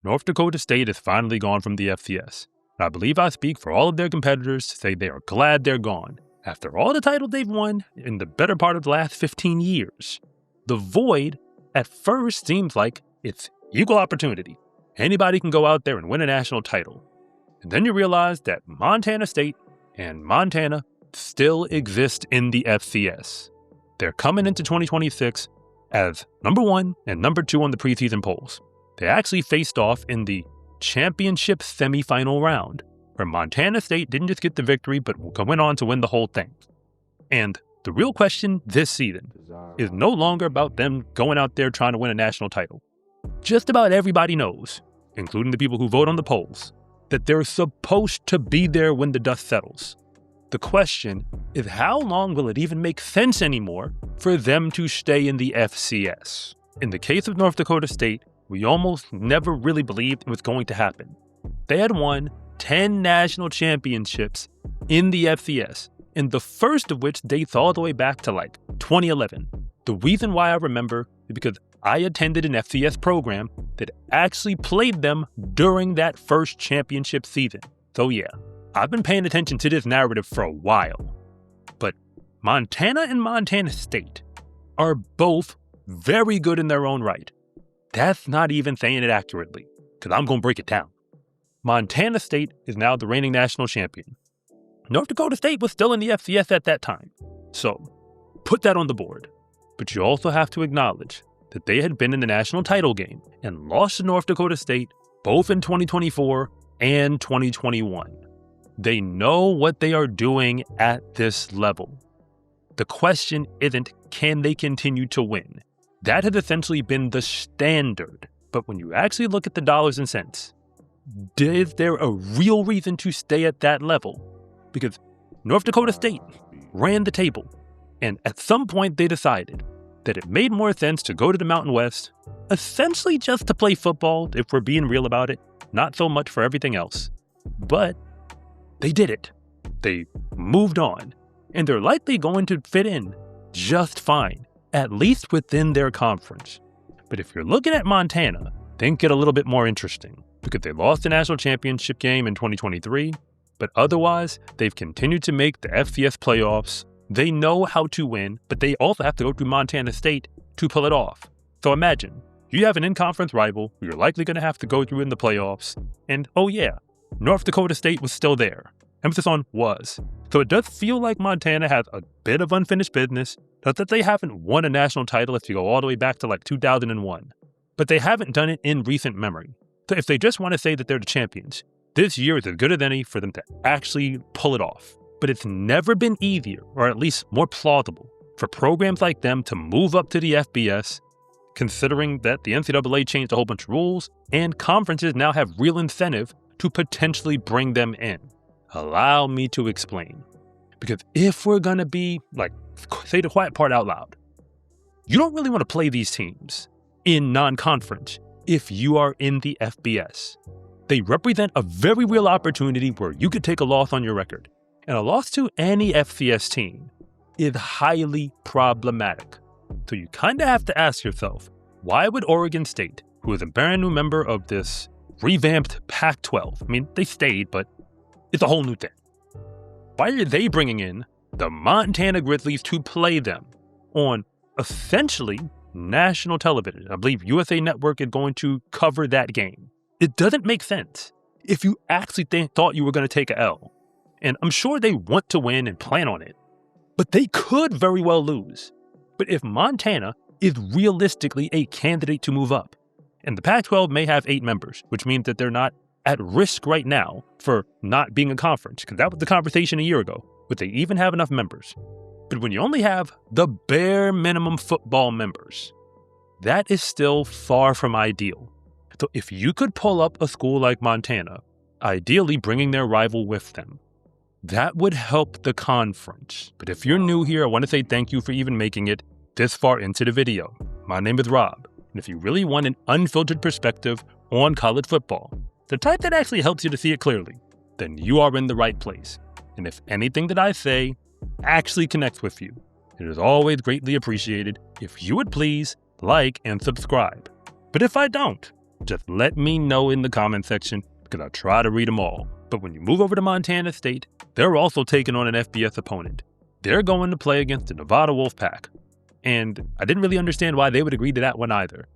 North Dakota State has finally gone from the FCS. And I believe I speak for all of their competitors to say they are glad they're gone. After all the titles they've won in the better part of the last 15 years, the void at first seems like it's equal opportunity. Anybody can go out there and win a national title. And then you realize that Montana State and Montana still exist in the FCS. They're coming into 2026 as number 1 and number 2 on the preseason polls. They actually faced off in the championship semifinal round, where Montana State didn't just get the victory, but went on to win the whole thing. And the real question this season is no longer about them going out there trying to win a national title. Just about everybody knows, including the people who vote on the polls, that they're supposed to be there when the dust settles. The question is, how long will it even make sense anymore for them to stay in the FCS? In the case of North Dakota State, we almost never really believed it was going to happen. They had won 10 national championships in the FCS, and the first of which dates all the way back to 2011. The reason why I remember is because I attended an FCS program that actually played them during that first championship season. So yeah, I've been paying attention to this narrative for a while. But Montana and Montana State are both very good in their own right. That's not even saying it accurately, because I'm going to break it down. Montana State is now the reigning national champion. North Dakota State was still in the FCS at that time. So, put that on the board. But you also have to acknowledge that they had been in the national title game and lost to North Dakota State both in 2024 and 2021. They know what they are doing at this level. The question isn't, can they continue to win? That has essentially been the standard. But when you actually look at the dollars and cents, is there a real reason to stay at that level? Because North Dakota State ran the table, and at some point they decided that it made more sense to go to the Mountain West, essentially just to play football, if we're being real about it, not so much for everything else. But they did it. They moved on, and they're likely going to fit in just fine, at least within their conference. But if you're looking at Montana, things get a little bit more interesting, because they lost the national championship game in 2023, but otherwise, they've continued to make the FCS playoffs. They know how to win, but they also have to go through Montana State to pull it off. So imagine, you have an in-conference rival who you're likely going to have to go through in the playoffs, and oh yeah, North Dakota State was still there. Emphasis on was. So it does feel like Montana has a bit of unfinished business, not that they haven't won a national title if you go all the way back to 2001, but they haven't done it in recent memory. So if they just want to say that they're the champions, this year is as good as any for them to actually pull it off. But it's never been easier, or at least more plausible, for programs like them to move up to the FBS, considering that the NCAA changed a whole bunch of rules, and conferences now have real incentive to potentially bring them in. Allow me to explain. Because if we're gonna be, say the quiet part out loud, you don't really want to play these teams in non-conference if you are in the FBS. They represent a very real opportunity where you could take a loss on your record. And a loss to any FCS team is highly problematic. So you kind of have to ask yourself, why would Oregon State, who is a brand new member of this revamped Pac-12, I mean, they stayed, but it's a whole new thing. Why are they bringing in the Montana Grizzlies to play them on essentially national television? I believe USA Network is going to cover that game. It doesn't make sense if you actually thought you were going to take a L. And I'm sure they want to win and plan on it, but they could very well lose. But if Montana is realistically a candidate to move up, and the Pac-12 may have 8 members, which means that they're not at risk right now for not being a conference, because that was the conversation a year ago. Would they even have enough members? But when you only have the bare minimum football members, that is still far from ideal. So if you could pull up a school like Montana, ideally bringing their rival with them, that would help the conference. But if you're new here, I want to say thank you for even making it this far into the video. My name is Rob, and if you really want an unfiltered perspective on college football, the type that actually helps you to see it clearly, then you are in the right place. And if anything that I say actually connects with you, it is always greatly appreciated if you would please like and subscribe. But if I don't, Just let me know in the comment section because I try to read them all. But when you move over to Montana State, they're also taking on an FBS opponent. They're going to play against the Nevada Wolfpack. And I didn't really understand why they would agree to that one either.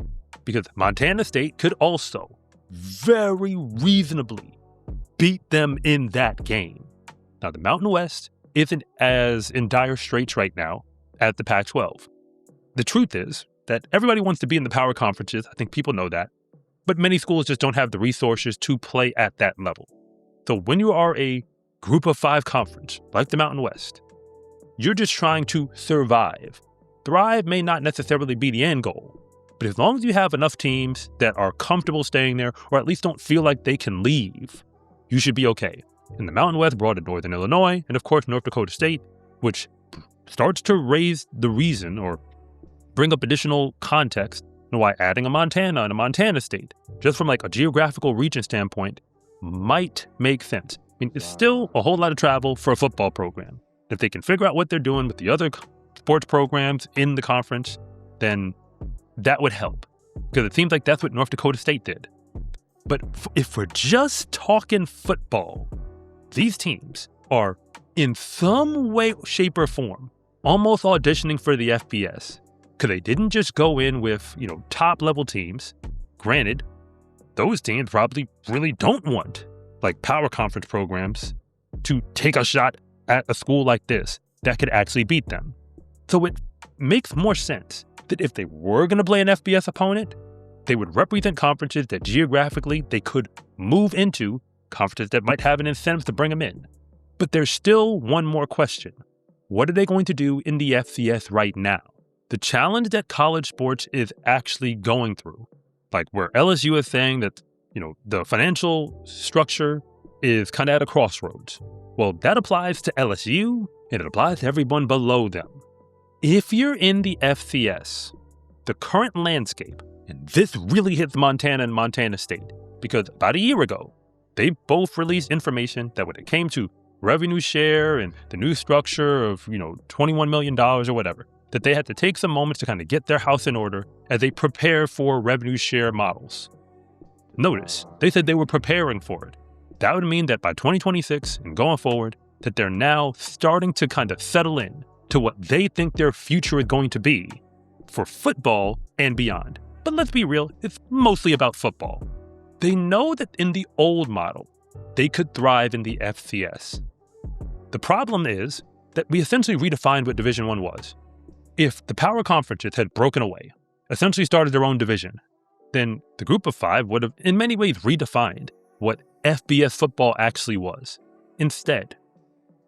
Because Montana State could also very reasonably beat them in that game. Now, the Mountain West isn't as in dire straits right now as the Pac-12. The truth is that everybody wants to be in the power conferences. I think people know that. But many schools just don't have the resources to play at that level. So when you are a group of 5 conference, like the Mountain West, you're just trying to survive. Thrive may not necessarily be the end goal, but as long as you have enough teams that are comfortable staying there, or at least don't feel like they can leave, you should be okay. And the Mountain West brought in Northern Illinois, and of course North Dakota State, which starts to raise the reason or bring up additional context on why adding a Montana and a Montana State, just from like a geographical region standpoint, might make sense. I mean, it's still a whole lot of travel for a football program. If they can figure out what they're doing with the other sports programs in the conference, then that would help. Because it seems like that's what North Dakota State did. But if we're just talking football, these teams are in some way, shape, or form almost auditioning for the FBS. Because they didn't just go in with, top-level teams. Granted, those teams probably really don't want, like, power conference programs to take a shot at a school like this that could actually beat them. So it makes more sense that if they were going to play an FBS opponent, they would represent conferences that geographically they could move into, conferences that might have an incentive to bring them in. But there's still one more question. What are they going to do in the FCS right now? The challenge that college sports is actually going through, like where LSU is saying that, the financial structure is kind of at a crossroads. Well, that applies to LSU and it applies to everyone below them. If you're in the FCS, the current landscape, and this really hits Montana and Montana State, because about a year ago, they both released information that when it came to revenue share and the new structure of, $21 million or whatever, that they had to take some moments to kind of get their house in order as they prepare for revenue share models. Notice, they said they were preparing for it. That would mean that by 2026 and going forward, that they're now starting to kind of settle in to what they think their future is going to be for football and beyond. But let's be real, it's mostly about football. They know that in the old model, they could thrive in the FCS. The problem is that we essentially redefined what Division I was. If the power conferences had broken away, essentially started their own division, then the group of 5 would have in many ways redefined what FBS football actually was. Instead,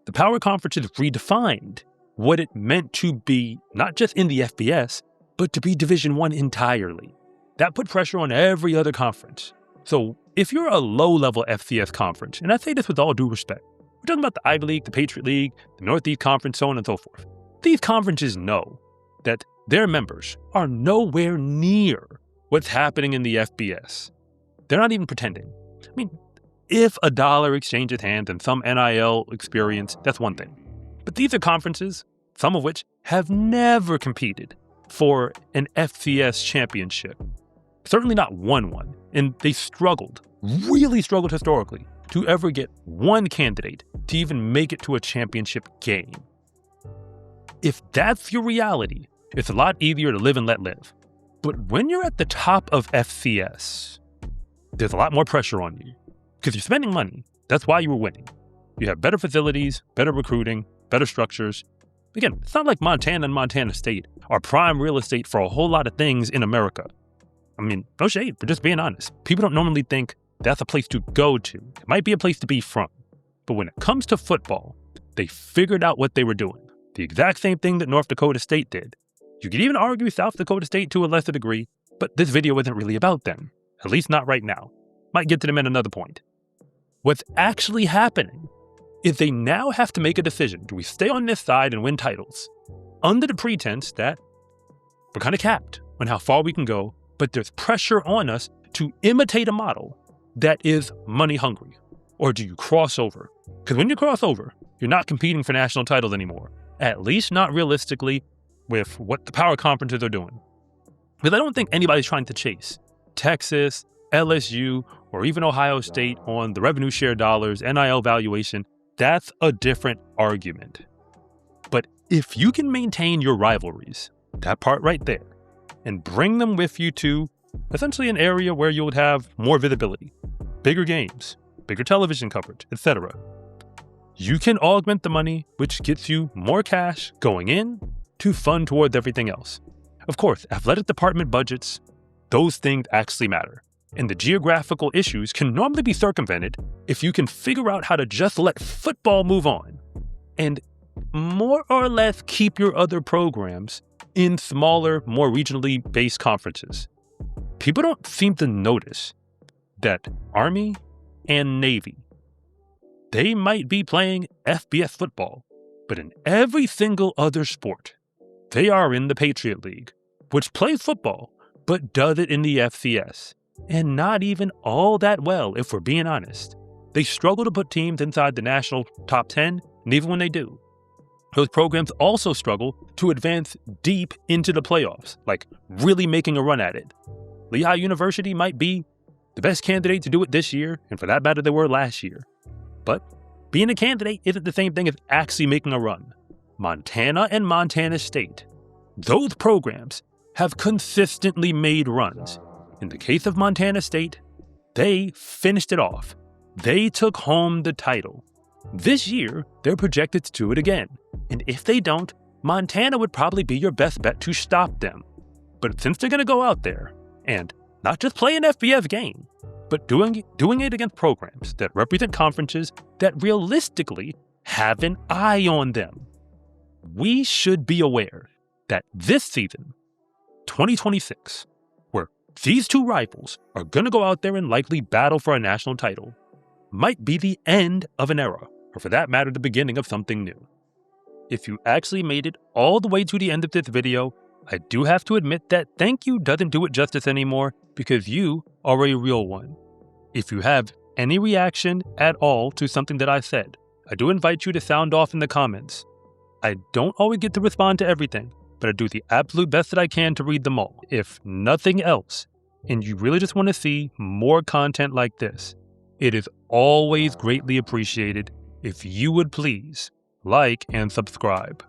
the power conferences redefined what it meant to be not just in the FBS, but to be Division I entirely. That put pressure on every other conference. So if you're a low-level FCS conference, and I say this with all due respect, we're talking about the Ivy League, the Patriot League, the Northeast Conference, so on and so forth. These conferences know that their members are nowhere near what's happening in the FBS. They're not even pretending. I mean, if a dollar exchanges hands and some NIL experience, that's one thing. But these are conferences, some of which have never competed for an FCS championship. Certainly not won one. And they really struggled historically to ever get one candidate to even make it to a championship game. If that's your reality, it's a lot easier to live and let live. But when you're at the top of FCS, there's a lot more pressure on you. Because you're spending money. That's why you were winning. You have better facilities, better recruiting, better structures. Again, it's not like Montana and Montana State are prime real estate for a whole lot of things in America. I mean, no shade, but just being honest. People don't normally think that's a place to go to. It might be a place to be from. But when it comes to football, they figured out what they were doing. The exact same thing that North Dakota State did. You could even argue South Dakota State to a lesser degree, but this video isn't really about them. At least not right now. Might get to them at another point. What's actually happening is they now have to make a decision. Do we stay on this side and win titles? Under the pretense that we're kind of capped on how far we can go, but there's pressure on us to imitate a model that is money hungry. Or do you cross over? Because when you cross over, you're not competing for national titles anymore. At least not realistically with what the power conferences are doing. Because I don't think anybody's trying to chase Texas, LSU, or even Ohio State on the revenue share dollars, NIL valuation, that's a different argument. But if you can maintain your rivalries, that part right there, and bring them with you to essentially an area where you would have more visibility, bigger games, bigger television coverage, etc., you can augment the money, which gets you more cash going in to fund towards everything else. Of course, athletic department budgets, those things actually matter. And the geographical issues can normally be circumvented if you can figure out how to just let football move on and more or less keep your other programs in smaller, more regionally based conferences. People don't seem to notice that Army and Navy, they might be playing FBS football, but in every single other sport, they are in the Patriot League, which plays football, but does it in the FCS. And not even all that well, if we're being honest. They struggle to put teams inside the national top 10, and even when they do, those programs also struggle to advance deep into the playoffs, like really making a run at it. Lehigh University might be the best candidate to do it this year, and for that matter, they were last year. But being a candidate isn't the same thing as actually making a run. Montana and Montana State, those programs have consistently made runs. In the case of Montana State, they finished it off. They took home the title. This year, they're projected to do it again. And if they don't, Montana would probably be your best bet to stop them. But since they're going to go out there and not just play an FBS game, but doing it against programs that represent conferences that realistically have an eye on them, we should be aware that this season, 2026, where these two rivals are going to go out there and likely battle for a national title, might be the end of an era, or for that matter, the beginning of something new. If you actually made it all the way to the end of this video, I do have to admit that thank you doesn't do it justice anymore because you are a real one. If you have any reaction at all to something that I said, I do invite you to sound off in the comments. I don't always get to respond to everything, but I do the absolute best that I can to read them all. If nothing else, and you really just want to see more content like this, it is always greatly appreciated if you would please like and subscribe.